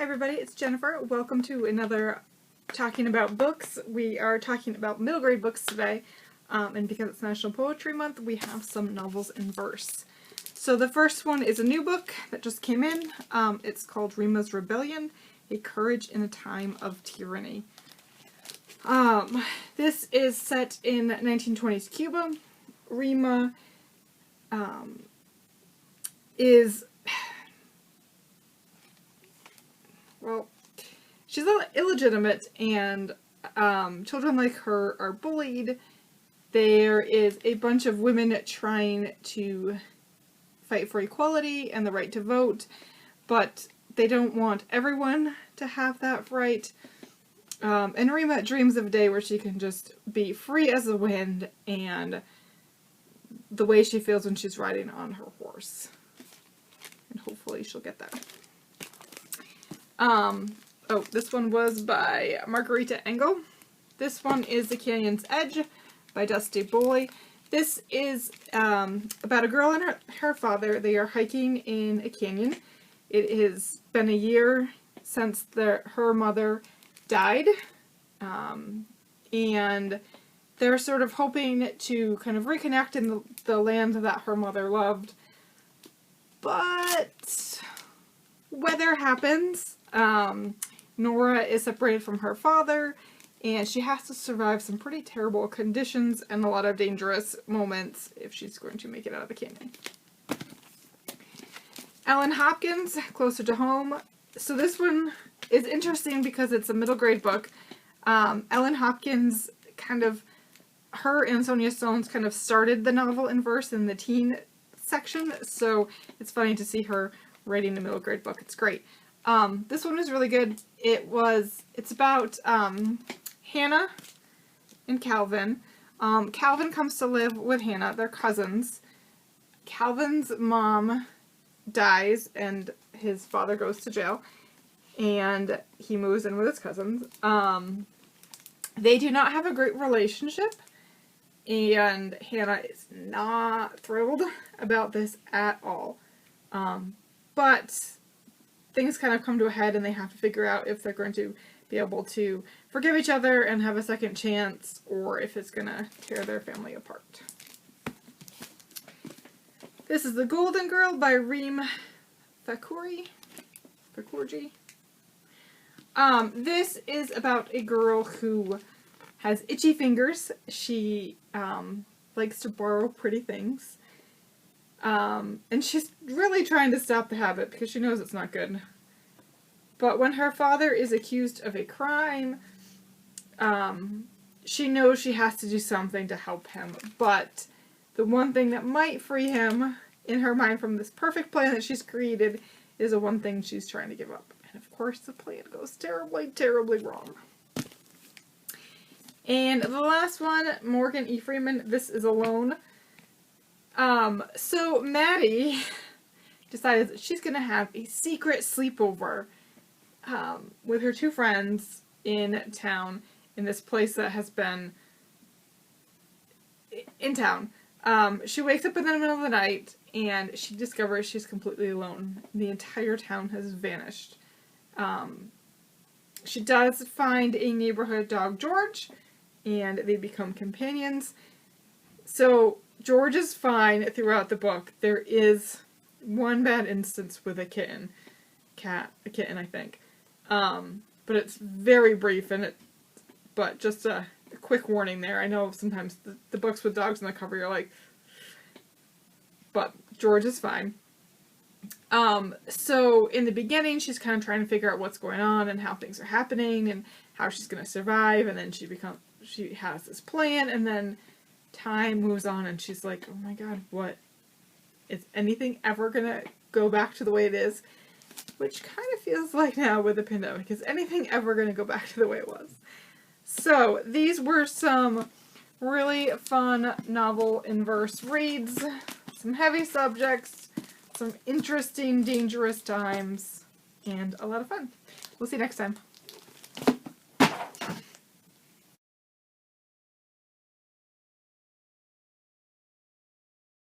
Hi everybody, it's Jennifer. Welcome to another Talking About Books. We are talking about middle grade books today, and because it's National Poetry Month, we have some novels in verse. So the first one is a new book that just came in. It's called Rima's Rebellion, A Courage in a Time of Tyranny. This is set in 1920s Cuba. Rima is... well, she's illegitimate, and children like her are bullied. There is a bunch of women trying to fight for equality and the right to vote, but they don't want everyone to have that right. And Rima dreams of a day where she can just be free as the wind and the way she feels when she's riding on her horse. And hopefully she'll get there. Oh, this one was by Margarita Engle. This one is The Canyon's Edge by Dusti. This is about a girl and her father. They are hiking in a canyon. It has been a year since her mother died, and they're sort of hoping to kind of reconnect in the land that her mother loved. But weather happens. Nora is separated from her father, and she has to survive some pretty terrible conditions and a lot of dangerous moments if she's going to make it out of the canyon. Hopkins, Closer to Home. So this one is interesting because it's a middle grade book. Hopkins her and Sonia Stones kind of started the novel in verse in the teen section, so it's funny to see her writing a middle grade book. It's great. This one was really good. It's about Hannah and Calvin. Calvin comes to live with Hannah. They're cousins. Calvin's mom dies and his father goes to jail, and he moves in with his cousins. They do not have a great relationship, and Hannah is not thrilled about this at all. But things kind of come to a head, and they have to figure out if they're going to be able to forgive each other and have a second chance, or if it's going to tear their family apart. This is The Golden Girl by Reem. Farugi. This is about a girl who has itchy fingers. She likes to borrow pretty things. And she's really trying to stop the habit because she knows it's not good. But when her father is accused of a crime, she knows she has to do something to help him. But the one thing that might free him in her mind from this perfect plan that she's created is the one thing she's trying to give up. And of course the plan goes terribly, terribly wrong. And the last one, Morgan E. Freeman, This Is Alone. So Maddie decides that she's going to have a secret sleepover with her two friends in town, in this place that has been in town. She wakes up in the middle of the night and she discovers she's completely alone. The entire town has vanished. She does find a neighborhood dog, George, and they become companions. So George is fine throughout the book. There is one bad instance with a kitten, I think. But it's very brief, but just a quick warning there. I know sometimes the books with dogs on the cover, you're like, but George is fine. So in the beginning, she's kind of trying to figure out what's going on and how things are happening and how she's going to survive, and then she has this plan, and then time moves on and she's like, oh my god, what? Is anything ever gonna go back to the way it is? Which kind of feels like now with the pandemic. Is anything ever gonna go back to the way it was? So these were some really fun novel in verse reads. Some heavy subjects, some interesting, dangerous times, and a lot of fun. We'll see you next time.